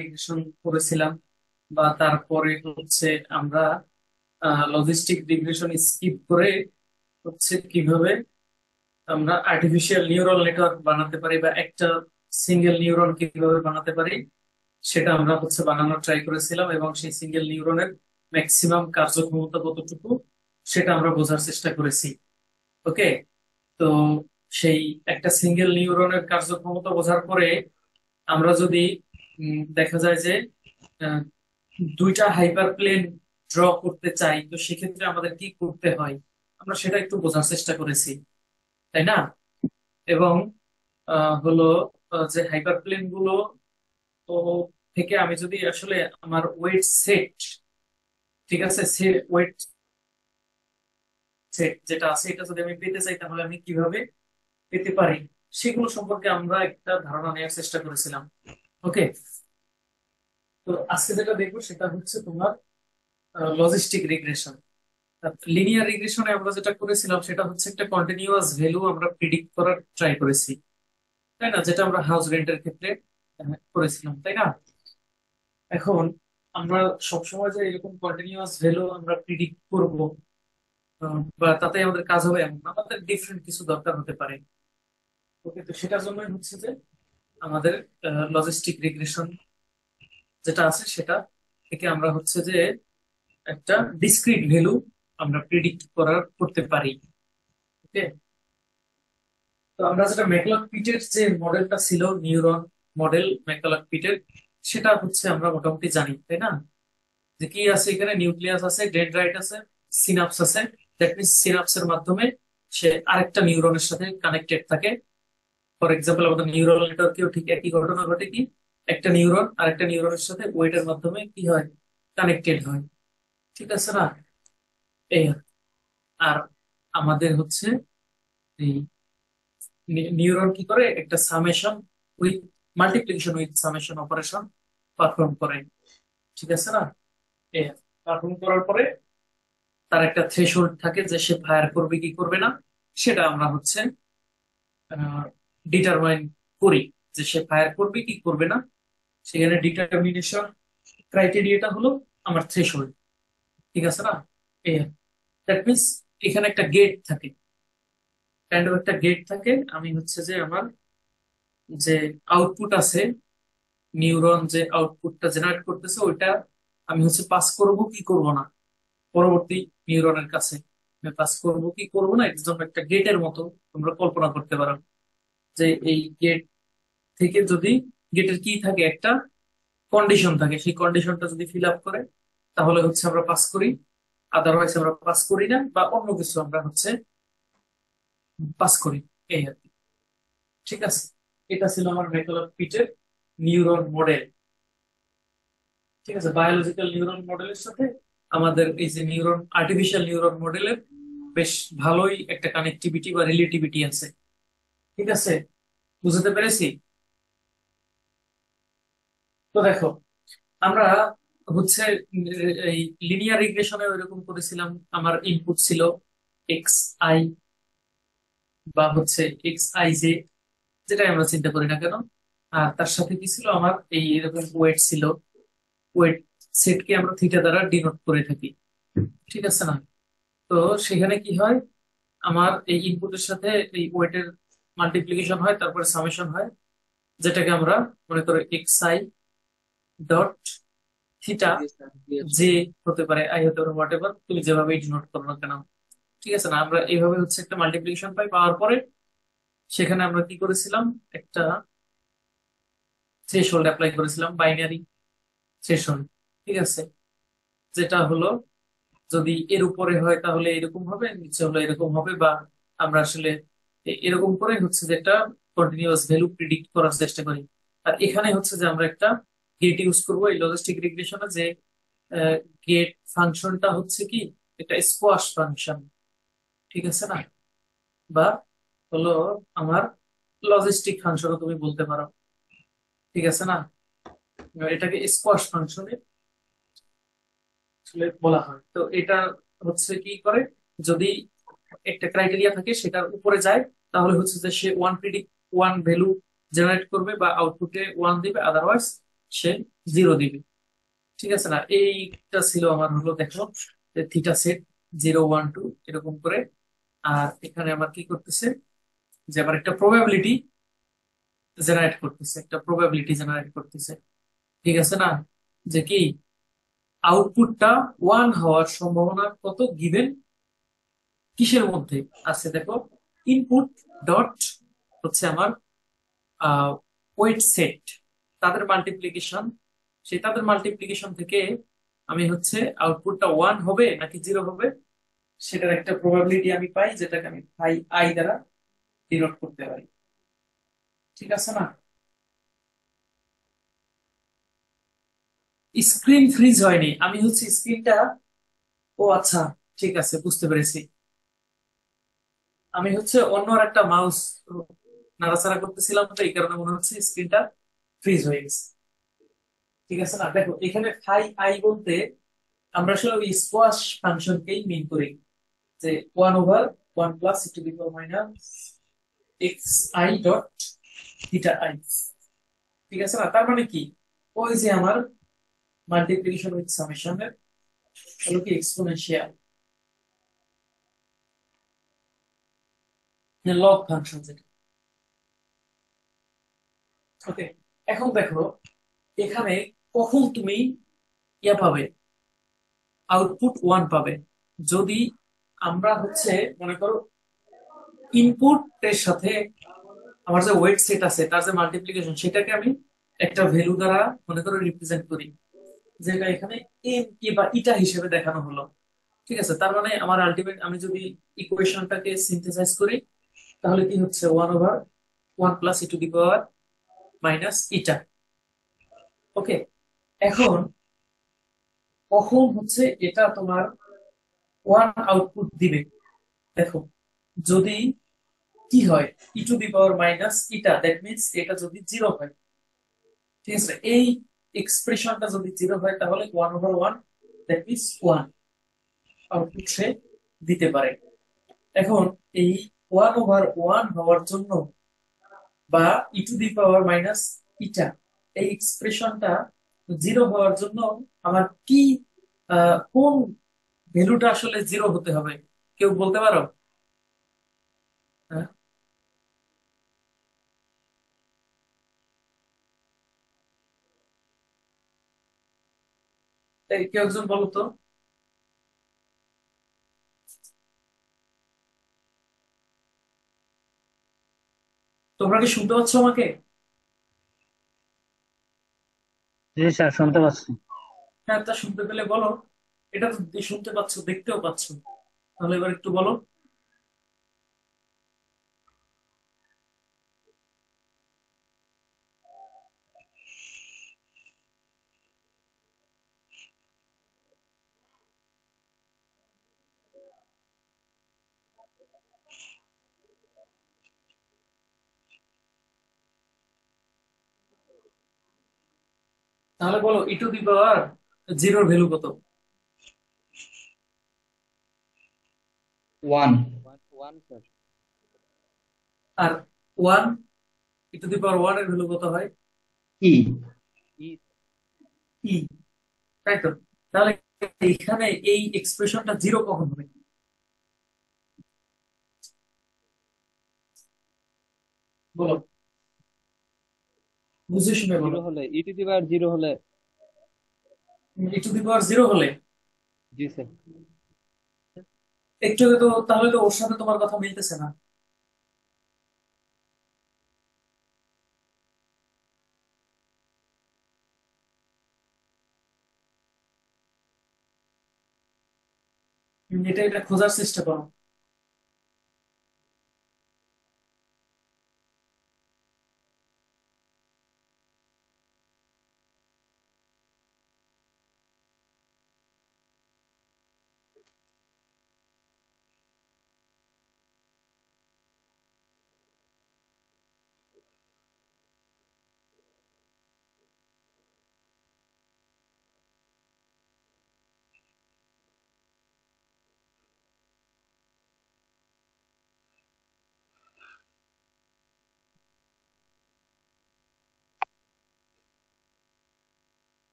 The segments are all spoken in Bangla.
রিগ্রেশন করেছিলাম, বা তারপরে হচ্ছে আমরা লজিস্টিক রিগ্রেশন স্কিপ করে হচ্ছে কিভাবে আমরা আর্টিফিশিয়াল নিউরাল নেটওয়ার্ক বানাতে পারি, বা একটা সিঙ্গেল নিউরন কিভাবে বানাতে পারি সেটা আমরা হচ্ছে বানানোর ট্রাই করেছিলাম, এবং সেই সিঙ্গেল নিউরনের ম্যাক্সিমাম কার্যক্ষমতা কতটুকু সেটা আমরা বোঝার চেষ্টা করেছি। ওকে। তো সেই একটা সিঙ্গেল নিউরনের কার্যক্ষমতা বোঝার পরে আমরা যদি দেখা যায় যে আহ, দুইটা হাইপার প্লেন ড্র করতে চাই, তো সেক্ষেত্রে আমাদের কি করতে হয় আমরা সেটা একটু বোঝার চেষ্টা করেছি, তাই না? এবং হলো যে হাইপার প্লেন গুলো তো থেকে আমি যদি আসলে আমার ওয়েট সেট, ঠিক আছে, সে ওয়েট সেট যেটা আছে এটা যদি আমি পেতে চাই তাহলে আমি কিভাবে পেতে পারি সেগুলো সম্পর্কে আমরা একটা ধারণা নেওয়ার চেষ্টা করেছিলাম। ওকে। তো আজকে যেটা দেখবো সেটা হচ্ছে তোমার লজিস্টিক রিগ্রেশন। লিনিয়ার রিগ্রেশনে আমরা যেটা করেছিলাম সেটা হচ্ছে একটা কন্টিনিউয়াস ভ্যালু আমরা প্রিডিক্ট করার ট্রাই করেছি, তাই না? যেটা আমরা হাউস রেন্টের ক্ষেত্রে করেছিলাম, তাই না? এখন আমরা সবসময় যে এরকম কন্টিনিউয়াস ভ্যালু আমরা প্রিডিক্ট করব বা তাতে আমাদের কাজ হবে এমন না, আমাদের ডিফারেন্ট কিছু দরকার হতে পারে। ওকে। তো সেটার জন্যই হচ্ছে যে আমাদের লজিস্টিক রিগ্রেশন যেটা আছে সেটা থেকে আমরা হচ্ছে যে একটা ডিসক্রিট ভ্যালু আমরা প্রিডিক্ট করতে পারি। ওকে। তো আমরা যেটা ম্যাকলক পিটের যে মডেলটা ছিল, নিউরন মডেল ম্যাকলক পিটের, সেটা হচ্ছে আমরা মোটামুটি জানি, তাই না? যে কি আছে এখানে, নিউক্লিয়াস আছে, ডেনড্রাইট আছে, সিনাপস আছে। দ্যাট মিনস সিনাপসের মাধ্যমে সে আরেকটা নিউরনের সাথে কানেক্টেড থাকে। ফর এক্সাম্পল আমাদের নিউরাল নেটওয়ার্কেও ঠিক একই ঘটনা ঘটে, কি একটা নিউরন আরেকটা নিউরনের সাথে ওয়েটের মাধ্যমে কি হয়, কানেক্টেড হয়। ঠিক আছে না? এই আর আর আমাদের হচ্ছে এই নিউরন কি করে, একটা summation with multiplication with summation operation perform করে। ঠিক আছে না? এই পারফর্ম করার পরে তার একটা থ্রেশহোল্ড থাকে যে সে ফায়ার করবে কি করবে না, সেটা আমরা হচ্ছে ডিটারমাইন করি যে সে ফায়ার করবে কি করবে না। সেখানে ডিটারমিনেশন ক্রাইটেরিয়াটা হলো আমার থ্রেশহোল্ড। ঠিক আছে না? এই দ্যাট মিনস এখানে একটা গেট থাকে, কাইন্ড অফ একটা গেট থাকে। আমি হচ্ছে যে আমার যে আউটপুট আছে, নিউরন যে আউটপুটটা জেনারেট করতেছে ওইটা আমি হচ্ছে পাস করব কি করব না পরবর্তী নিউরনের কাছে। আমি পাস করব কি করব না, এর জন্য একটা গেটের মতো তোমরা কল্পনা করতে পারো যে এই গেট থেকে যদি গেটের কি থাকে, একটা কন্ডিশন থাকে, সেই কন্ডিশনটা যদি ফিল আপ করে তাহলে হচ্ছে আমরা পাস করি, আদারওয়াইজ আমরা পাস করি না, বা অন্য কিছু আমরা হচ্ছে পাস করি। এই আর কি। ঠিক আছে। এটা ছিল আমার ম্যাককুলার পিটের নিউরন মডেল। ঠিক আছে। বায়োলজিক্যাল নিউরন মডেলের সাথে আমাদের এই যে নিউরন আর্টিফিশিয়াল নিউরন মডেলের বেশ ভালোই একটা কানেক্টিভিটি বা রিলেটিভিটি আছে। ঠিক আছে। বুঝতে পেরেছি? তো দেখো, আমরা হচ্ছে এই লিনিয়ার রিগ্রেশনে ওইরকম করেছিলাম। আমার ইনপুট ছিল এক্স আই, বা হচ্ছে এক্স আই জে, যেটাই আমরা চিন্তা করি না কেন। আর তার সাথে কি ছিল, আমার এই এরকম ওয়েট ছিল। ওয়েট সেটকে আমরা থিটা দ্বারা ডিনোট করে থাকি। ঠিক আছে না? তো সেখানে কি হয়, আমার এই ইনপুটের সাথে এই ওয়েটের মাল্টিপ্লিকেশন হয়, তারপরে সামেশন হয়, যেটাকে আমরা মনে করো x I dot theta J হতে পারে, আই হতে পারে, হোয়াট এভার তুমি যেভাবে ডিনোট করো না কেন। ঠিক আছে না? আমরা এইভাবে হচ্ছে একটা মাল্টিপ্লিকেশন পাই, পাওয়ার পরে সেখানে আমরা কি করেছিলাম, একটা থ্রেশহোল্ড অ্যাপ্লাই করেছিলাম, বাইনারি থ্রেশহোল্ড। ঠিক আছে। যেটা হলো যদি এর উপরে হয় তাহলে এরকম হবে, নিচে হলে এরকম হবে, বা আমরা আসলে এরকম করে হচ্ছে যে একটা কন্টিনিউয়াস ভ্যালু প্রিডিক্ট করার চেষ্টা করি। আর এখানে হচ্ছে যে আমরা একটা গেট ইউজ করবো এই লজিস্টিক রিগ্রেশনে, যে গেট ফাংশনটা হচ্ছে কি একটা স্কোয়াশ ফাংশন। ঠিক আছে না? বা হলো আমার লজিস্টিক ফাংশনও তুমি বলতে পারো। ঠিক আছে না? এবার এটাকে স্কোয়াশ ফাংশনে আসলে বলা হয়। তো এটা হচ্ছে কি করে, যদি একটা ক্রাইটেরিয়া থাকে সেটার উপরে যায় তাহলে হচ্ছে যে সে ওয়ান ভ্যালু জেনারেট করবে বা আউটপুটে ওয়ান দিবে, আদারওয়াইজ সে জিরো দিবে। ঠিক আছে না? এইটা ছিল আমার, হলো দেখো থিটা সেট 0 1 2 এরকম করে। আর এখানে আমার কি করতেছে, যে আবার একটা প্রবাবিলিটি জেনারেট করতেছে। ঠিক আছে না? যে কি আউটপুটটা ওয়ান হওয়ার সম্ভাবনা কত গিভেন কিসের মধ্যে আছে দেখো, ইনপুট ডট হচ্ছে আমার ওয়েট সেট, তাদের মাল্টিপ্লিকেশন, সেই তাদের মাল্টিপ্লিকেশন থেকে আমি হচ্ছে আউটপুটটা ওয়ান হবে নাকি জিরো হবে সেটার একটা প্রবাবিলিটি আমি পাই, যেটাকে আমি পাই আই দ্বারা ডিনোট করতে পারি। ঠিক আছে না? স্ক্রিন ফ্রিজ হয়নি, আমি হচ্ছে স্ক্রিনটা, ও আচ্ছা, ঠিক আছে, বুঝতে পেরেছি। আমি হচ্ছে অন্য আর একটা মাউস নাড়াচাড়া করতেছিলাম, তো এই কারণে মনে হচ্ছে স্ক্রিনটা ফ্রিজ হয়ে গেছে। ঠিক আছে না? দেখো এখানে ফাই আই বলতে আমরা আসলে ওই স্কোয়াশ ফাংশনকেই মিন করি, যে 1/1 + e⁻ x I dot theta I. ঠিক আছে না? তার মানে কি, ওই যে আমার মাল্টিপ্লিকেশন উইথ সামেশনের হলো কি এক্সপোনেনশিয়াল লগ ফাংশন যেটা। ওকে, এখন দেখো এখানে কখন তুমি ইয়া পাবে, আউটপুট ওয়ান পাবে, যদি আমরা হচ্ছে মনে করো ইনপুট এর সাথে আমার যে ওয়েট সেট আছে তার যে মাল্টিপ্লিকেশন সেটাকে আমি একটা ভ্যালু দ্বারা মনে করো রিপ্রেজেন্ট করি, যেটা এখানে এম কি বা ইটা হিসেবে দেখানো হলো। ঠিক আছে, তার মানে আমার আলটিমেট আমি যদি ইকুয়েশনটাকে সিনথেসাইজ করি তাহলে কি হচ্ছে, 1/1 + e⁻ ওকে, এখন কখন হচ্ছে এটা তোমার ওয়ান আউটপুট দিবে দেখো, যদি কি হয়, e⁻ দ্যাট মিনস এটা যদি জিরো হয়। ঠিক আছে, এই এক্সপ্রেশনটা যদি জিরো হয় তাহলে 1/1 দ্যাট মিনস ওয়ান আউটপুট সে দিতে পারে। এখন এই 1/1 হওয়ার জন্য বা e⁻ এই এক্সপ্রেশনটা জিরো হওয়ার জন্য আমার কি কোন ভ্যালুটা আসলে জিরো হতে হবে, কেউ বলতে পারো? হ্যাঁ, এই কেউ একজন বলো তো। তোমরা কি শুনতে পাচ্ছ আমাকে? জি স্যার, শুনতে পাচ্ছি। হ্যাঁ, তা শুনতে পেলে বলো। এটা তো শুনতে পাচ্ছ, দেখতেও পাচ্ছ, তাহলে এবার একটু বলো। তাহলে বলো e⁻0 ভ্যালু কত? ওয়ান। One sir. আর ওয়ান, e⁻1 এর ভ্যালু কত হয়? ই। ই। ই, তাই তো? তাহলে এখানে এই এক্সপ্রেশনটা জিরো কখন হবে, বলো, বুঝে শুনে বলো। জিরো হলে e⁻0 হলে। e⁻0 হলে, জি স্যার। একটু আগে তো, তাহলে তো ওর সাথে তোমার কথা মিলতেছে না। এটা খোঁজার চেষ্টা করো।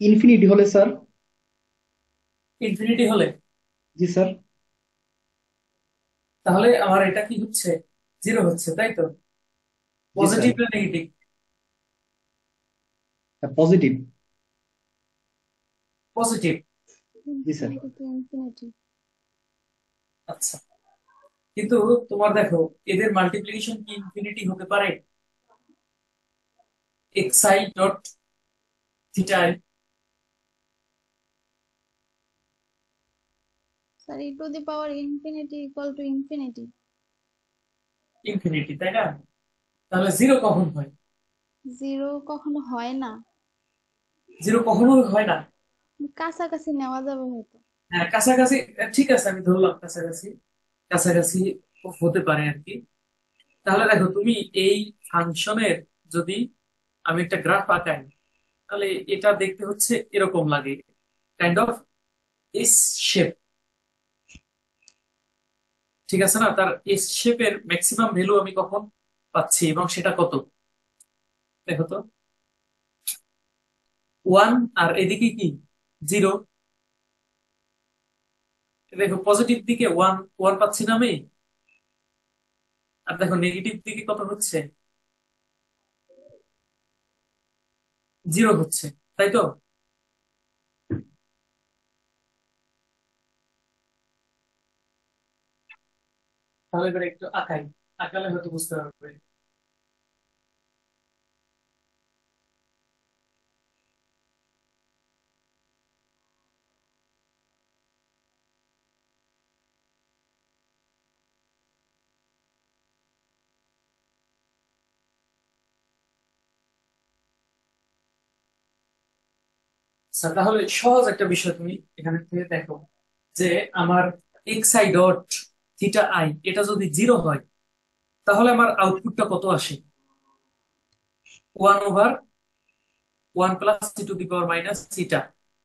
ইনফিনিটি হলে স্যার। ইনফিনিটি হলে? জি স্যার। তাহলে আমার এটা কি হচ্ছে, জিরো হচ্ছে, তাই তো? জি স্যার। পজিটিভ না negative? Positive. Positive. G sir. Infinity to infinity. আচ্ছা, কিন্তু তোমার দেখো, এদের মাল্টিপ্লিকেশন কি ইনফিনিটি হতে পারে? X I dot theta sir E to the power infinity equal to infinity. Infinity, তাই না? তাহলে জিরো কখন হয়? জিরো কখনো হয় না। জিরো কখনো হয় না? কাছাকাছি নেওয়া যাবে হয়তো। হ্যাঁ, কাছাকাছি। ঠিক আছে, আমি ধরলাম কাছাকাছি। কাছাকাছি হতে পারে আর কি। তাহলে দেখো, তুমি এই ফাংশনের যদি আমি একটা গ্রাফ আঁকাই, তাহলে এটা দেখতে হচ্ছে এরকম লাগে, কাইন্ড অফ এস শেপ। ঠিক আছে না? তার এস শেপের ম্যাক্সিমাম ভ্যালু আমি কখন পাচ্ছি, এবং সেটা কত? দেখো তো, ওয়ান, আর এদিকে কি, জিরো। দেখো, পজিটিভ দিকে ওয়ান ওয়ান পাচ্ছি না আমি, আর দেখো নেগেটিভ দিকে কত হচ্ছে, জিরো হচ্ছে, তাই তো? তাহলে এবার একটু আঁকাই, আঁকালে হয়তো বুঝতে পারবে। আচ্ছা, তাহলে সহজ একটা বিষয় তুমি এখানে থেকে দেখো, যে আমার x I dot theta I এটা যদি জিরো হয়, তাহলে আমার আউটপুটটা কত আসে? One over one plus T two the power minus theta.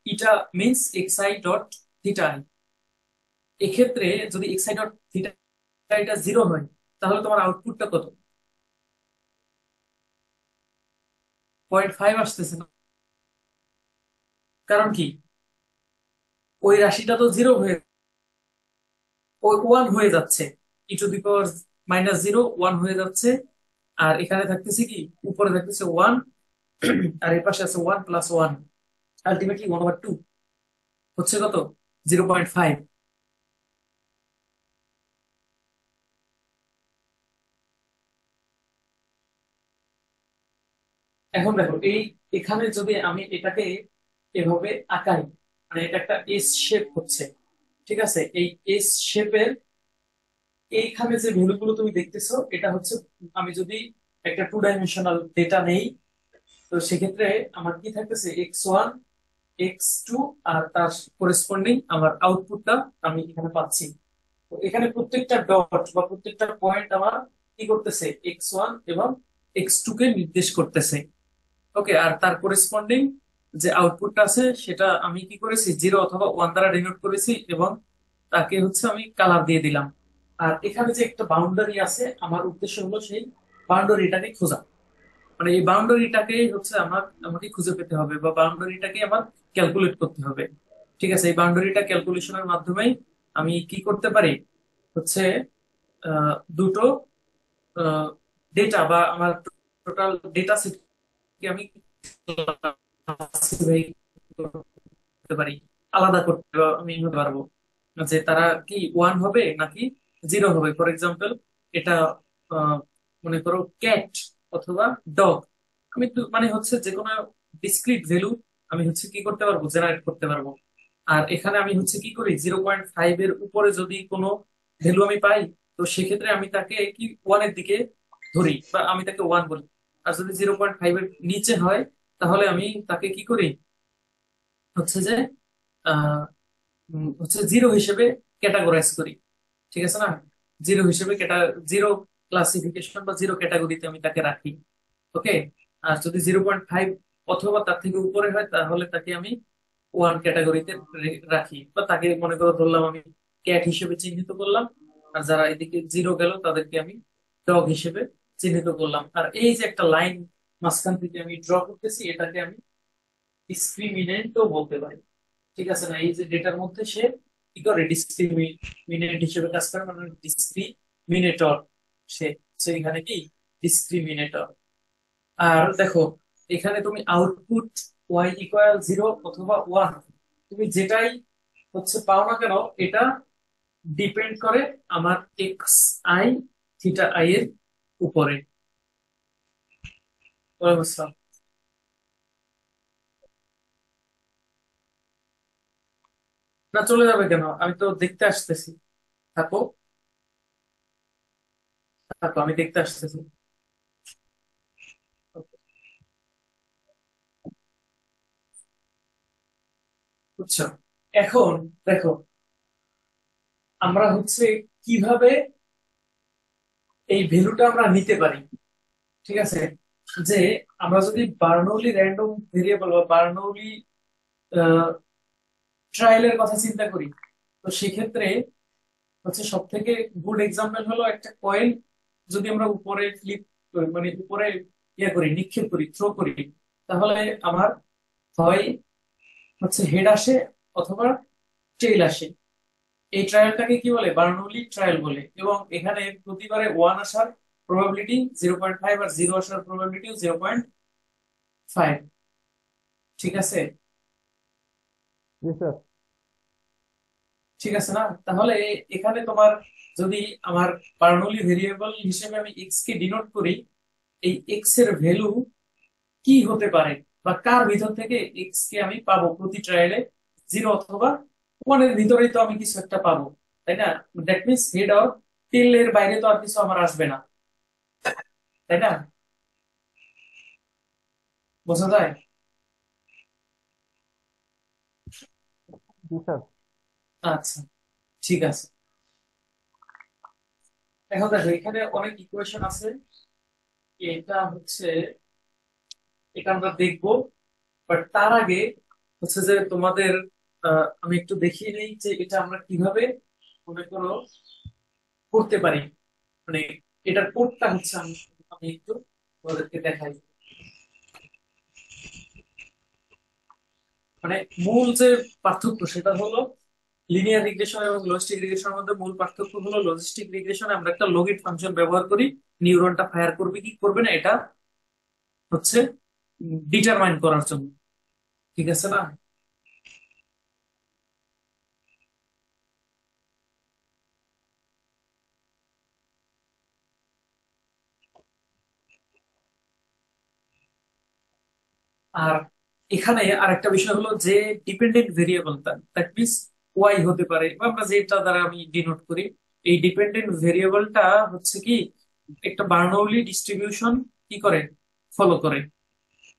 Eta means x I dot theta I. এক্ষেত্রে যদি এক্স আই ডট থিটা এটা জিরো হয়, তাহলে তোমার আউটপুটটা কত? 0.5 আসতেছে না? কারণ কি, ওই রাশিটা তো জিরো হয়ে, ওই ওয়ান হয়ে যাচ্ছে, e to the power minus zero one হয়ে যাচ্ছে। আর এখানে থাকতেছে কি, উপরে থাকতেছে ওয়ান, আর এর পাশে আছে ওয়ান প্লাস ওয়ান, আলটিমেটলি 1/2 হচ্ছে কত, 0.5। এখন দেখো, এখানে যদি আমি এটাকে এভাবে আঁকাই, মানে এটা একটা এস শেপ হচ্ছে, ঠিক আছে? এই এস শেপের এইখানে যে ভ্যালু গুলো তুমি দেখতেছো, এটা হচ্ছে, আমি যদি একটা টু ডাইমেনশনাল ডেটা নেই, তো সেক্ষেত্রে আমার কি থাকতেছে, x1 x2, আর তার করেসপন্ডিং আমার আউটপুটটা আমি এখানে পাচ্ছি। তো এখানে প্রত্যেকটা ডট বা প্রত্যেকটা পয়েন্ট আমার কি করতেছে, x1 এবং x2 কে নির্দেশ করতেছে। ওকে, আর তার করেসপন্ডিং যে আউটপুটটা আছে, সেটা আমি কি করেছি, জিরো অথবা ওয়ান দ্বারা ডিনোট করেছি, এবং তাকে হচ্ছে আমি কালার দিয়ে দিলাম। আর এখানে যে একটা বাউন্ডারি আছে, আমার উদ্দেশ্য হলো সেই বাউন্ডারিটাকে খোঁজা। মানে এই বাউন্ডারিটাকে হচ্ছে আমাকে খুঁজে পেতে হবে, বা বাউন্ডারিটাকে আমার ক্যালকুলেট করতে হবে। ঠিক আছে, এই বাউন্ডারিটা ক্যালকুলেশনের মাধ্যমে আমি কি করতে পারি, হচ্ছে দুটো ডেটা বা আমার টোটাল ডেটা সেটকে আমি classify করতে পারি, আলাদা করতে আমি হতে পারবো, যে তারা কি ওয়ান হবে নাকি জিরো হবে। ফর এক্সাম্পল, এটা আহ, মনে করো ক্যাট অথবা ডগ, আমি তো মানে হচ্ছে যে কোনো ডিসক্রিট ভ্যালু আমি হচ্ছে কি করতে পারবো, জেনারেট করতে পারবো। আর এখানে আমি হচ্ছে কি করি, 0.5 এর উপরে যদি কোনো ভ্যালু আমি পাই, তো সেক্ষেত্রে আমি তাকে কি ওয়ানের দিকে ধরি, বা আমি তাকে ওয়ান বলি। আর যদি 0.5 এর নিচে হয়, তাহলে আমি তাকে কি করি, হচ্ছে যে আহ হচ্ছে জিরো হিসেবে ক্যাটাগরাইজ করি। ঠিক আছে না? জিরো হিসেবে জিরো ক্লাসিফিকেশন বা জিরো ক্যাটাগরিতে আমি তাকে রাখি। ওকে। আর যদি 0.5 অথবা তার থেকে উপরে হয়, তাহলে তাকে আমি ওয়ান ক্যাটাগরিতে রাখি, বা তাকে মনে করো ধরলাম আমি ক্যাট হিসেবে চিহ্নিত করলাম। আর যারা এদিকে জিরো গেল, তাদেরকে আমি ডগ হিসেবে চিহ্নিত করলাম। আর এই যে একটা লাইন মাঝখান থেকে আমি ড্র করতেছি, এটাকে আমি ডিসক্রিমিনেন্টও বলতে পারি। ঠিক আছে না, এই যে ডেটার মধ্যে সে কি করে ডিসক্রিমিনেন্ট হিসেবে কাজ করে, মানে ডিসক্রিমিনেটর। সে সে এখানে কি ডিসক্রিমিনেটর। আর দেখো, এখানে তুমি আউটপুট ওয়াই ইকুয়াল 0 অথবা 1, তুমি যেটাই হচ্ছে পাও না কেন, এটা ডিপেন্ড করে আমার এক্স আই থিটা আই এর উপরে। ওয়ালাইকুম আসসালাম। না, চলে যাবে কেন? আমি তো দেখতে আসতেছি। থাকো, থাকো, আমি দেখতে আসতেছি। বুঝছো? এখন দেখো, আমরা হচ্ছে কিভাবে এই ভ্যালুটা আমরা নিতে পারি। ঠিক আছে, যে আমরা যদি বার্নৌলি র্যান্ডম ভেরিয়েবল বা বার্নৌলি ট্রায়ালের কথা চিন্তা করি, তো সেক্ষেত্রে হচ্ছে সব থেকে গুড এক্সাম্পল হলো একটা কয়েন যদি আমরা উপরে ফ্লিপ, মানে উপরে ইয়ে করি, নিক্ষেপ করি, থ্রো করি, তাহলে আমার হয় হচ্ছে হেড আসে অথবা টেইল আসে। এই ট্রায়ালটাকে কি বলে? বার্নৌলি ট্রায়াল বলে। এবং এখানে প্রতিবারে 1 আসার প্রবাবিলিটি 0.5, আর 0 আসার প্রবাবিলিটি 0.5। ঠিক আছে? জি স্যার। ঠিক আছে না? তাহলে এখানে তোমার যদি আমার বার্নৌলি ভেরিয়েবল হিসেবে আমি এক্স কে ডিনোট করি, এই এক্স এর ভ্যালু কি হতে পারে, বা কার ভিতর থেকে এক্স কে আমি পাবো প্রতি ট্রায়ালে? 0 অথবা 1 এর ভিতরেই তো আমি কিছু একটা পাবো, তাই না? দ্যাট মিনস হেড অর টেল এর বাইরে তো আর কিছু আমার আসবে না, তাই না? বোঝা যায়? জি স্যার। আচ্ছা, ঠিক আছে। এখন দেখো, এখানে অনেক ইকুয়েশন আছে। এটা হচ্ছে, এটা আমরা দেখবো, বাট তার আগে হচ্ছে যে তোমাদের আমি একটু দেখিয়ে নেই যে এটা আমরা কিভাবে মনে করো করতে পারি। মানে এটার কোডটা হচ্ছে আমি আমি একটু তোমাদেরকে দেখাই। মানে মূল যে পার্থক্য সেটা হলো, লিনিয়ার রিগ্রেশন এবং লজিস্টিক রিগ্রেশনের মধ্যে মূল পার্থক্য হলো, লজিস্টিক রিগ্রেশনে আমরা একটা লগিট ফাংশন ব্যবহার করি, নিউরনটা ফায়ার করবে কি করবে না এটা হচ্ছে ডিটারমাইন করার জন্য। ঠিক আছে না? আর এখানে আরেকটা বিষয় হলো যে dependent variable, that means Y হতে পারে, বা আমরা যেটা দ্বারা আমি ডিনোট করি, এই ডিপেন্ডেন্ট ভেরিয়েবলটা হচ্ছে কি একটা বার্নৌলি ডিস্ট্রিবিউশন কি করে, ফলো করে।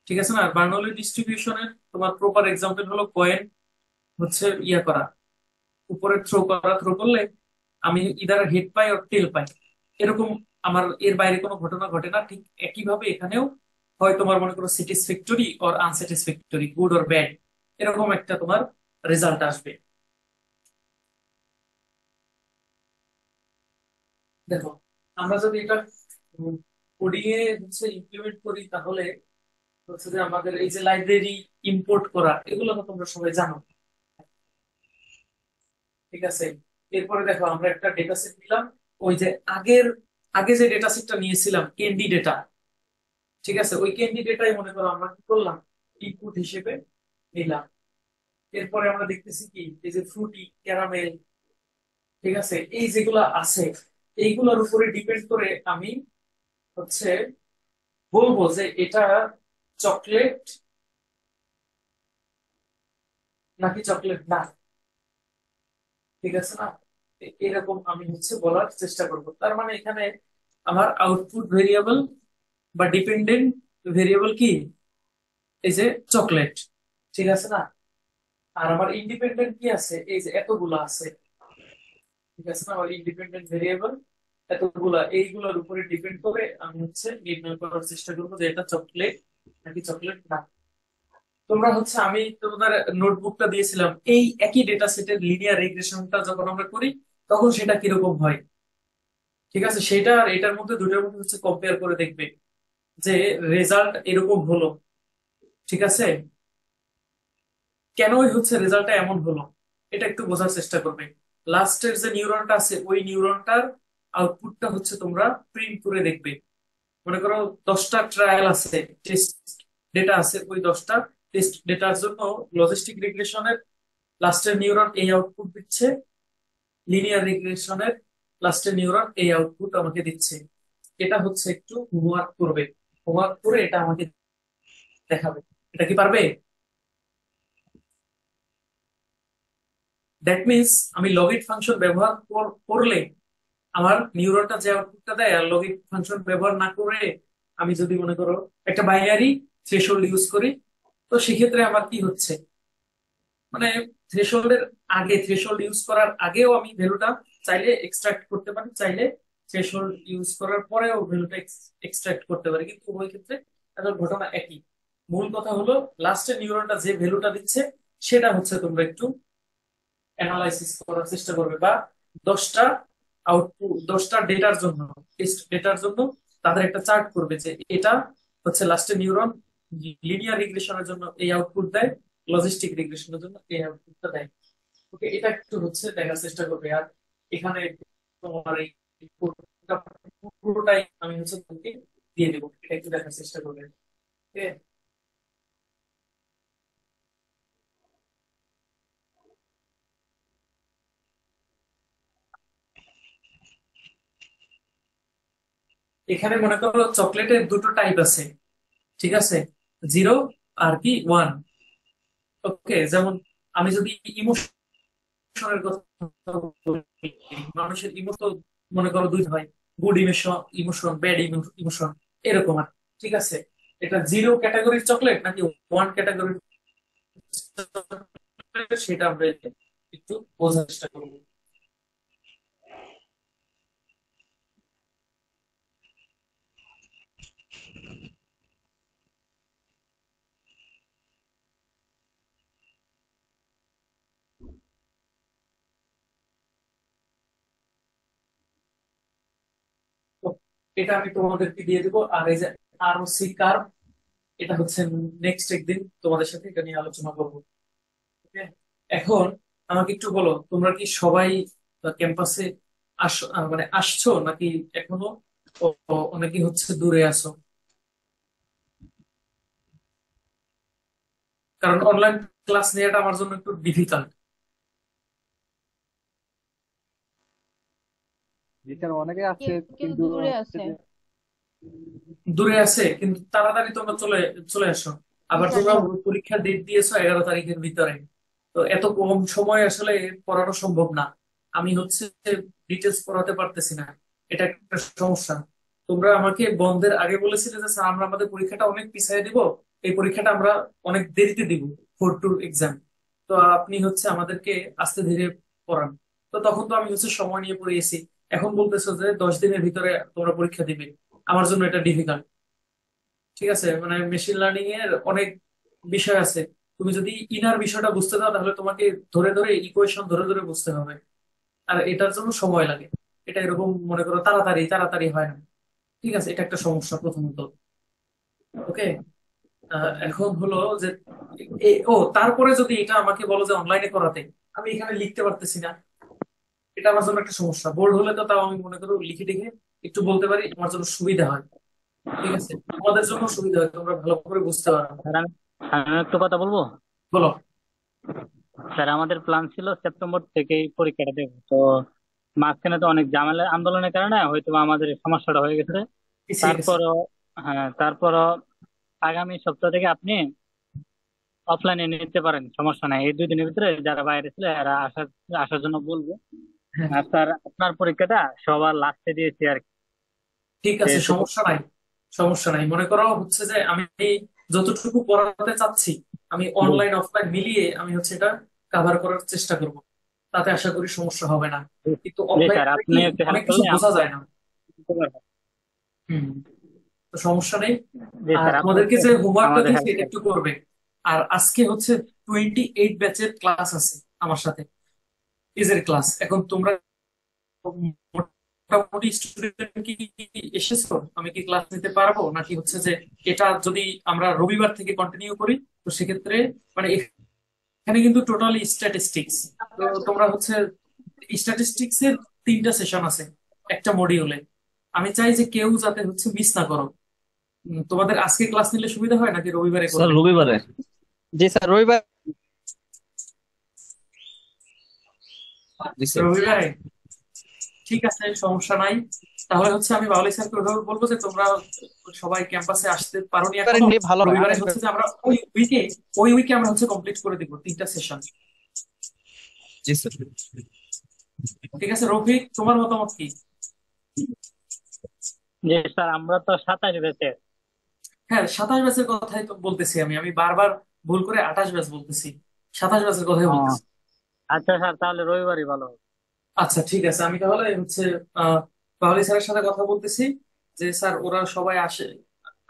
ঠিক আছে না? বার্নৌলি ডিস্ট্রিবিউশনের তোমার প্রপার এক্সাম্পল হলো কয়েন হচ্ছে ইয়া করা, উপরে থ্রো করলে আমি ইদার হেড পাই অর টেল পাই, এরকম। আমার এর বাইরে কোনো ঘটনা ঘটে না। ঠিক একইভাবে এখানেও হয় তোমার মনে করো satisfactory or আনস্যাটিসফ্যাক্টরি, good or bad, এরকম একটা তোমার রেজাল্ট আসবে। দেখো, আমরা যদি এটা কোডিং এ হচ্ছে ইমপ্লিমেন্ট করি, তাহলে হচ্ছে যে আমাদের এই যে লাইব্রেরি ইম্পোর্ট করা, এগুলো তো তোমরা সবাই জানো। ঠিক আছে, এরপরে দেখো আমরা একটা ডেটা সেট নিলাম, ওই যে আগে যে ডেটা সেটটা নিয়েছিলাম ক্যান্ডি ডেটা। ঠিক আছে, ওই ক্যান্ডি ডেটাই মনে করো আমরা কি করলাম, ইনপুট হিসেবে নিলাম। এরপরে আমরা দেখতেছি কি, এই যে ফ্রুটি, ক্যারামেল, ঠিক আছে, এই যেগুলা আছে, এইগুলোর উপরে ডিপেন্ড করে আমি হচ্ছে বলবো যে এটা চকলেট নাকি চকলেট না। ঠিক আছে না? এরকম আমি হচ্ছে বলার চেষ্টা করব। তার মানে এখানে আমার আউটপুট ভেরিয়েবল বা ডিপেন্ডেন্ট ভেরিয়েবল কি, এই যে চকলেট। ঠিক আছে না? আর আমার ইন্ডিপেন্ডেন্ট কি আছে, এই যে এতগুলো আছে। ঠিক আছে না? আমার ইন্ডিপেন্ডেন্ট ভেরিয়েবল এতগুলা, এইগুলোর উপরে ডিপেন্ড করে আমি হচ্ছে নির্ণয় করার চেষ্টা করবো যে এটা চকলেট নাকি চকলেট না। তোমরা হচ্ছে, আমি তোমাদের নোটবুকটা দিয়েছিলাম, এই একই ডেটা সেটের লিনিয়ার রিগ্রেশনটা যখন আমরা করি, তখন সেটা কিরকম হয়। ঠিক আছে, সেটা আর এটার মধ্যে, দুটোর মধ্যে হচ্ছে কম্পেয়ার করে দেখবে যে রেজাল্ট এরকম হলো। ঠিক আছে? কেনই হচ্ছে রেজাল্টটা এমন হলো এটা একটু বোঝার চেষ্টা করবে। লাস্টের যে নিউরনটা আছে ওই নিউরনটার আউটপুটটা হচ্ছে তোমরা প্রিন্ট করে দেখবে। মনে করো 10টা ট্রায়াল আছে, টেস্ট ডেটা আছে, ওই 10টা টেস্ট ডেটার জন্য লজিস্টিক রিগ্রেশনের লাস্টের নিউরন এই আউটপুট দিচ্ছে, লিনিয়ার রিগ্রেশনের লাস্টের নিউরন এই আউটপুট আমাকে দিচ্ছে। এটা হচ্ছে একটু হোমওয়ার্ক করবে, হোমওয়ার্ক করে এটা আমাকে দেখাবে। এটা কি পারবে? দ্যাট মিনস আমি লজিক ফাংশন ব্যবহার করলে আমার নিউরনটা যে আউটপুটটা দেয়, আর লজিক ফাংশন ব্যবহার না করে আমি যদি মনে করো একটা বাইনারি থ্রেশহোল্ড ইউজ করি, তো সেক্ষেত্রে আমার কি হচ্ছে, মানে থ্রেশহোল্ডের আগে, থ্রেশহোল্ড ইউজ করার আগেও আমি ভ্যালুটা চাইলে এক্সট্রাক্ট করতে পারি, চাইলে থ্রেশহোল্ড ইউজ করার পরেও ভ্যালুটা এক্সট্রাক্ট করতে পারি, কিন্তু ওই ক্ষেত্রে এখন ঘটনা একই। মূল কথা হলো লাস্টের নিউরনটা যে ভ্যালুটা দিচ্ছে সেটা হচ্ছে তোমরা একটু অ্যানালাইসিস করার চেষ্টা করবে, বা 10টা আউটপুট, 10টা ডেটার জন্য, টেস্ট ডেটার জন্য তাদের একটা চার্ট করবে যে এটা হচ্ছে লাস্টের নিউরন লিনিয়ার রিগ্রেশনের জন্য এই আউটপুট দেয়, লজিস্টিক রিগ্রেশনের জন্য এই আউটপুটটা দেয়। ওকে, এটা একটু হচ্ছে দেখার চেষ্টা করবে। আর এখানে তোমার এই পুরোটাই আমি হচ্ছে তোমাকে দিয়ে দেবো, এটা একটু দেখার চেষ্টা করবে। ওকে, এখানে মনে করো চকলেটের দুটো টাইপ আছে, ঠিক আছে, 0 আর কি 1। ওকে, যেমন আমি যদি ইমোশনের কথা বলি, মানুষের ইমোশন মনে করো দুই হয়, good emotion, emotion, bad emotion, এরকম আর। ঠিক আছে, এটা 0 ক্যাটাগরির চকলেট নাকি 1 ক্যাটাগরির চকলেট, সেটা আমরা একটু বোঝার চেষ্টা করবো। তো এটা আমি তোমাদেরকে দিয়ে দেবো। আর এই যে আর ও সি কার্ভ, এটা হচ্ছে নেক্সট একদিন তোমাদের সাথে এটা নিয়ে আলোচনা করবো। Okay? এখন আমাকে একটু বলো, তোমরা কি সবাই ক্যাম্পাসে মানে আসছো নাকি এখনো অনেকে হচ্ছে দূরে আছো? কারণ অনলাইন ক্লাস নেওয়াটা আমার জন্য একটু ডিফিকাল্ট। জি স্যার, অনেকে আসছে কেউ কেউ কিন্তু দূরে হচ্ছে আছে। যে দূরে আছে কিন্তু তাড়াতাড়ি তোমরা চলে চলে আসো। জি আবার স্যার। তোমরা পরীক্ষার ডেট দিয়েছো 11 তারিখের ভিতরে। তো এত কম সময় আসলে পড়ানো সম্ভব না। আমি হচ্ছে ডিটেলস পড়াতে পারতেছি না, এটা একটা সমস্যা। তোমরা আমাকে বন্ধের আগে বলেছিলে যে স্যার আমরা আমাদের পরীক্ষাটা অনেক পিছিয়ে দিব, এই পরীক্ষাটা আমরা অনেক দেরিতে দিব, 4 টু এক্সাম। তো আপনি হচ্ছে আমাদেরকে আস্তে ধীরে পড়ান। তো তখন তো আমি হচ্ছে সময় নিয়ে পড়িয়েছি। এখন বলতেছো যে 10 দিনের ভিতরে তোমরা পরীক্ষা দিবে, আমার জন্য এটা ডিফিকাল্ট। ঠিক আছে, মানে মেশিন লার্নিং এর অনেক বিষয় আছে। তুমি যদি ইনার বিষয়টা বুঝতে চাও তাহলে তোমাকে ধরে ধরে ইকুয়েশন ধরে ধরে বুঝতে হবে, আর এটার জন্য সময় লাগে। এটা এরকম মনে করো তাড়াতাড়ি তাড়াতাড়ি হয় না। ঠিক আছে, এটা একটা সমস্যা প্রথমত। ওকে, এখন হলো যে তারপরে যদি এটা আমাকে বলো যে অনলাইনে করাতে, আমি এখানে লিখতে পারতেছি না, এটা আমার জন্য একটা সমস্যা। বোর্ড হলে তো তাও আমি মনে করো লিখে লিখে একটু বলতে পারি, আমার জন্য সুবিধা হয়। ঠিক আছে, তোমাদের জন্য সুবিধা হয়, তোমরা ভালো করে বুঝতে পারো। স্যার আমি একটু কথা বলবো। বলো। স্যার আমাদের প্ল্যান ছিল সেপ্টেম্বর থেকেই পরীক্ষাটা দেবো, তো মাঝখানে তো অনেক ঝামেলা আন্দোলনের কারণে হয়তো বা আমাদের এই সমস্যাটা হয়ে গেছে। পিছিয়ে গেছে। তারপরও হ্যাঁ, তারপরও আগামী সপ্তাহ থেকে আপনি অফলাইনে নিতে পারেন, সমস্যা নাই। এই 2 দিনের ভিতরে যারা বাইরে ছিল এরা আসার আসার জন্য বলবো। হ্যাঁ, আর স্যার আপনার পরীক্ষাটা সবার লাস্টে দিয়েছি আর কি, ঠিক আছে, যেহেতু সমস্যা নাই। সমস্যা নাই, মনে করো হচ্ছে যে আমি যতটুকু পড়াতে চাচ্ছি আমি অনলাইন অফলাইন মিলিয়ে আমি হচ্ছে এটা কাভার করার চেষ্টা করব, তাতে আশা করি সমস্যা হবে না। কিন্তু জি অফলাইন স্যার, কি আপনি একটু অনেক হেল্প কিছু করলে বোঝা আমরা যায় না। বুঝতে পারবো। হুম, তো সমস্যা নেই। জি আর স্যার, আপনি তোমাদেরকে একটু যে হোমওয়ার্কটা আমাদের দিয়েছি হেল্প এটা করবেন। একটু করবে। আর আজকে হচ্ছে 28 ব্যাচের ক্লাস আছে আমার সাথে, ইজের ক্লাস। এখন তোমরা মোটামুটি স্টুডেন্ট কি এসেছো? আমি কি ক্লাস নিতে পারবো নাকি হচ্ছে যে এটা যদি আমরা রবিবার থেকে কন্টিনিউ করি, তো সেক্ষেত্রে মানে এখানে কিন্তু টোটালি স্ট্যাটিস্টিক্স। তো তোমরা হচ্ছে স্ট্যাটিস্টিক্স এর 3টা সেশন আছে একটা মডিউলে। আমি চাই যে কেউ যাতে হচ্ছে মিস না করো। তোমাদের আজকে ক্লাস নিলে সুবিধা হয় নাকি রবিবারে স্যার করবে? রবিবারে। জি স্যার রবিবার। জি স্যার। রবিবারে ঠিক আছে, সমস্যা নাই। তাহলে হচ্ছে আমি বাউলি স্যারকে ওইভাবে বলবো যে তোমরা সবাই ক্যাম্পাসে আসতে পারোনি রবিবারে এখনো। নিলে ভালো হয়, রবিবারে আঠাশ হচ্ছে যে আমরা ওই উইকে আমরা হচ্ছে কমপ্লিট করে দিব 3টা সেশন। জি স্যার। ঠিক আছে রফিক, তোমার মতামত কি? যে স্যার আমরা তো 27 ব্যাচে। হ্যাঁ, 27 ব্যাচের কথাই তো বলতেছি। আমি আমি বারবার ভুল করে 28 ব্যাচ বলতেছি, 27 ব্যাচের কথাই ও বলতেছি। আচ্ছা স্যার, তাহলে রবিবারই ভালো হবে। আচ্ছা ঠিক আছে, আমি তাহলে হচ্ছে আহ বাউলি স্যারের সাথে কথা বলতেছি যে স্যার ওরা সবাই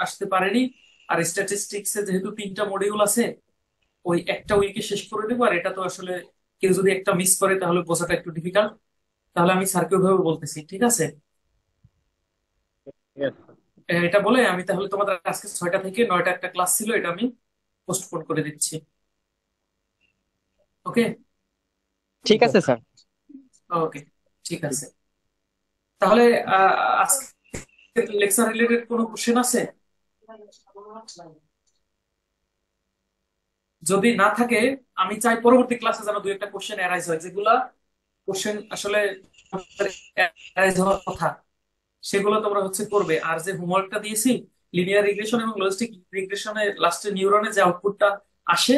আসতে পারেনি। আর স্ট্যাটিস্টিক্স এ যেহেতু 3টা মডিউল আছে, ওই একটা উইকে শেষ করে দেবো। আর এটা তো আসলে কেউ যদি একটা মিস করে তাহলে বোঝাটা একটু ডিফিকাল্ট। তাহলে আমি স্যারকে ওইভাবে বলতেছি, ঠিক আছে? ঠিক আছে। এটা বলে আমি তাহলে তোমাদের আজকে 6টা থেকে 9টা একটা ক্লাস ছিল, এটা আমি পোস্টপোন করে দিচ্ছি। ওকে। ঠিক আছে স্যার। ওকে, ঠিক আছে। তাহলে আজকে লেকচার রিলেটেড কোনো কোশ্চেন আছে? যদি না থাকে, আমি চাই পরবর্তী ক্লাসে যেন 2-একটা কোশ্চেন অ্যারাইজ হয়, যেগুলা কোশ্চেন আসলে অ্যারাইজ হওয়ার কথা সেগুলো তোমরা হচ্ছে করবে। আর যে হোমওয়ার্কটা দিয়েছি, লিনিয়ার রিগ্রেশন এবং লজিস্টিক রিগ্রেশনের লাস্টে নিউরনে যে আউটপুটটা আসে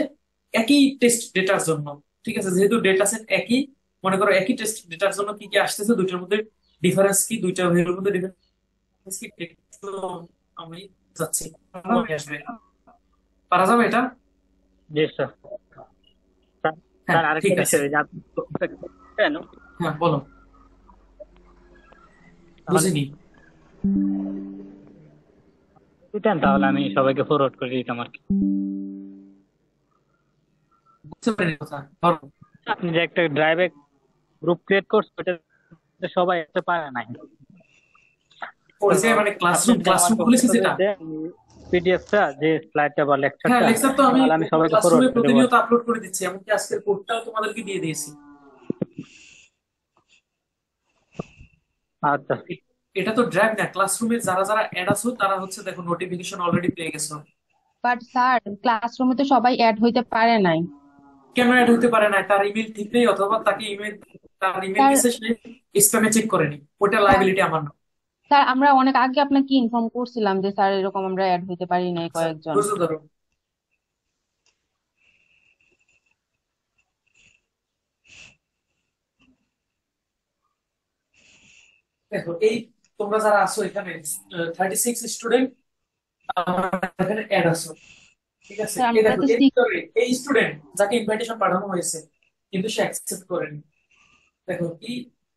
একই টেস্ট ডেটার জন্য, ঠিক আছে? যেহেতু ডেটা সেট একই, মনে করো একই টেস্ট ডেটার জন্য কি কি আসতেছে, দুইটার মধ্যে ডিফারেন্স কি, দুইটা ভ্যালুর মধ্যে ডিফারেন্স কি, একটু আমি যাচ্ছি, আমি আসবে। পারা যাবে এটা? জি স্যার। স্যার হ্যাঁ স্যার, ঠিক আরেকটা আছে। বিষয় যে আপনি কেন হ্যাঁ বলো, তাহলে বুঝিনি। দিতেন, তাহলে আমি সবাইকে ফরওয়ার্ড করে দিতাম আর কি। বুঝতে পারিনি কথা, ধরো। আপনি যে একটা ড্রাইভে গ্রুপ ক্রিয়েট করছেন, ওটা সবাই আসতে পারে নাই। ওই তো যে মানে আপনি ক্লাসরুম যদি ক্লাসরুম আমাকে খুলেছি যেটা। পিডিএফটা, যে স্লাইডটা বা হ্যাঁ, লেকচারটা, লেকচার তো আমি তাহলে আমি সবাইকে ফরওয়ার্ড ক্লাসরুমে করে দেবো আর প্রতিনিয়ত কি। আপলোড করে দিচ্ছি, এমনকি আজকের কোডটাও তোমাদেরকে দিয়ে দিয়েছি। আচ্ছা। এটা তো ড্রাইভ না, ক্লাসরুমে যারা যারা অ্যাড আছো তারা হচ্ছে দেখো নোটিফিকেশন অলরেডি পেয়ে গেছো। বাট স্যার, ক্লাসরুমে তো সবাই অ্যাড হইতে পারে নাই। কেন অ্যাড হতে পারে না? তার ইমেল ঠিক নেই, অথবা তার ইমেল স্যার গেছে, সে স্প্যামে চেক করেনি, ওটা স্যার লায়াবিলিটি আমার না। স্যার, আমরা অনেক আগে আপনাকে ইনফর্ম করছিলাম যে স্যার এরকম আমরা অ্যাড হইতে পারি নাই আচ্ছা, কয়েকজন। বুঝতে ধরো। দেখো এই তোমরা যারা আছো এখানে 36 স্টুডেন্ট এখানে অ্যাড আছো, ঠিক আছে? স্যার এই আমরা দেখো তো এর ভিতরে এই স্টুডেন্ট যাকে ইনভাইটেশন পাঠানো হয়েছে কিন্তু সে অ্যাকসেপ্ট করেনি। দেখো কি,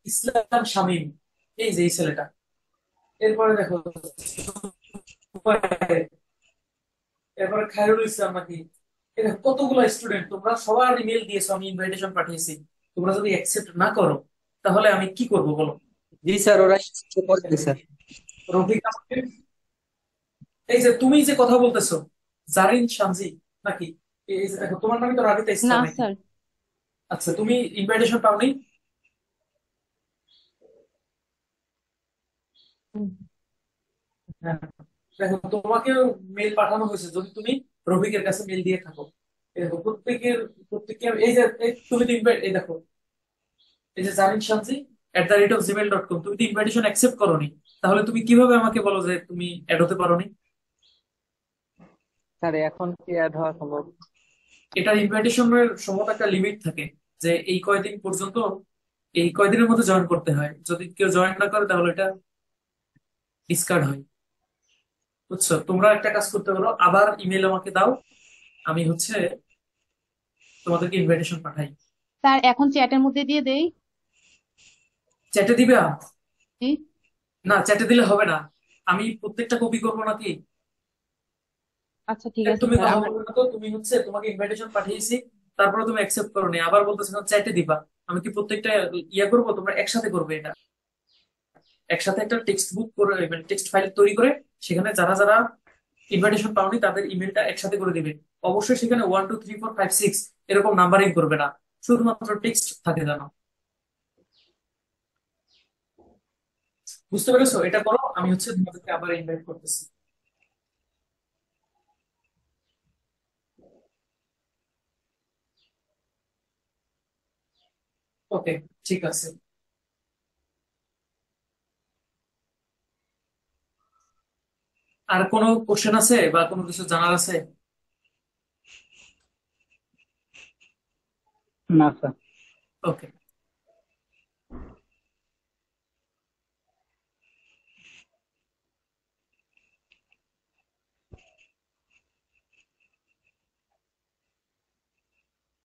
ইসলাম শামীম, এই যে এই ছেলেটা। এরপরে দেখো সুবাইর, এরপরে খায়রুল ইসলাম নাকি। এই দেখো কতগুলো স্টুডেন্ট, তোমরা সবার ইমেল দিয়েছো, আমি ইনভাইটেশন পাঠিয়েছি। তোমরা যদি অ্যাকসেপ্ট না করো তাহলে আমি কি করব বলো? জি স্যার, ওরা করবে স্যার। রফিক আমাকে, এই যে তুমি যে কথা বলতেছো, জারিন সানজি নাকি, এই যে দেখো তোমার নামে তো রাবিতা না ইসলাম নাকি? স্যার। আচ্ছা, তুমি ইনভাইটেশন পাওনি? হুম। হ্যাঁ, দেখো তোমাকে মেল পাঠানো হয়েছে যদি তুমি রফিকের কাছে মেল দিয়ে থাকো। এই দেখো প্রত্যেকের এই যে তুমি তো ইনভাইট, এই দেখো এই যে জারিন সানজি @gmail.com, তুমি তো ইনভাইটেশন অ্যাকসেপ্ট করোনি। তাহলে তুমি কিভাবে আমাকে বলো যে তুমি অ্যাড হতে পারোনি? স্যার এখন কি অ্যাড হওয়া সম্ভব? এটার ইনভাইটেশনের সম্ভবত একটা লিমিট থাকে, যে এই কয়দিন পর্যন্ত, এই কয়দিনের মধ্যে জয়েন করতে হয়। যদি কেউ জয়েন না করে তাহলে এটা ডিসকার্ড হয়। বুঝছো? তোমরা একটা কাজ করতে পারো, আবার ইমেল আমাকে দাও, আমি হচ্ছে তোমাদেরকে ইনভাইটেশন পাঠাই। স্যার এখন চ্যাটের মধ্যে দিয়ে দেই। চ্যাটে দিবে? জি। না, চ্যাটে দিলে হবে না, আমি প্রত্যেকটা কপি করবো নাকি? আচ্ছা ঠিক আছে তুমি স্যার, কথা আমরা বলবে না তো, তুমি হচ্ছে তোমাকে ইনভাইটেশন পাঠিয়েছি, তারপরে তুমি অ্যাকসেপ্ট করোনি, আবার বলতেছো চ্যাটে দিবা। আমি কি প্রত্যেকটা ইয়া করবো? তোমরা একসাথে করবে এটা, একসাথে একটা টেক্সট বুক করে, মানে টেক্সট ফাইল তৈরি করে সেখানে যারা যারা ইনভাইটেশন পাওনি তাদের ইমেলটা একসাথে করে দিবে। অবশ্যই সেখানে 1 2 3 4 5 6 এরকম নাম্বারিং করবে না, শুধুমাত্র টেক্সট থাকে যেন। বুঝতে পেরেছো? এটা করো, আমি হচ্ছে তোমাদেরকে আবার ইনভাইট করতেছি। ওকে, ঠিক আছে। আর কোনো কোশ্চেন আছে বা কোনো কিছু জানার আছে? না স্যার। ওকে।